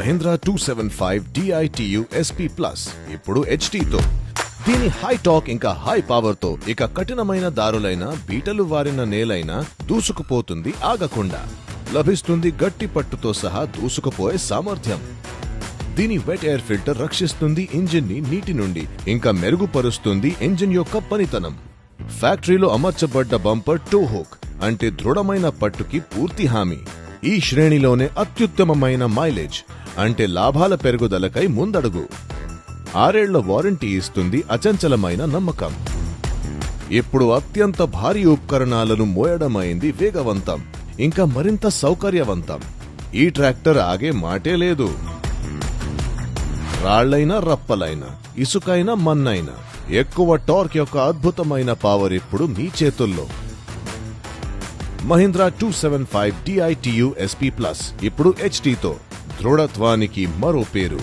Mahindra 275 DITU SP Plus ఇప్పుడు HTతో. దీని high torque ఇంకా హై పవర్ తో ఇక కఠినమైన దారులైన బీటలు వారిన నేలైనా దూసుకుపోతుంది ఆగకుండా. లభిస్తుంది గట్టి పట్టుతో సహా దూసుకుపోయే సామర్థ్యం. దీని వెట్ ఎయిర్ ఫిల్టర్ రక్షిస్తుంది ఇంజిన్ ని నీటి నుండి, ఇంకా మెరుగుపరుస్తుంది ఇంజిన్ యొక్క పనితనం. ఫ్యాక్టరీలో అమర్చబడ్డ బంపర్ టో హుక్ అంటే దృఢమైన పట్టుకి పూర్తి హామీ. ఈ శ్రేణిలోనే అత్యుత్తమమైన మైలేజ్ అంటే లాభాల పెరుగుదలకై ముందడుగు. 6 ఏళ్ల వారంటీ ఇస్తుంది అచంచలమైన నమ్మకం. ఇప్పుడు అత్యంత భారీ ఉపకరణాలను మోయడమైంది వేగవంతం, ఇంకా మరింత సౌకర్యవంతం. ఈ ట్రాక్టర్ ఆగే మాటే లేదు. రాళ్లైనా రప్పలైనా, ఇసుకైనా మన్నైనా, ఎక్కువ టార్క్ యొక్క అద్భుతమైన పవర్ ఇప్పుడు మీ చేతుల్లో. మహీంద్రా 275 DITU SP Plus ఇప్పుడు HTతో. దృఢత్వానికి మరో పేరు.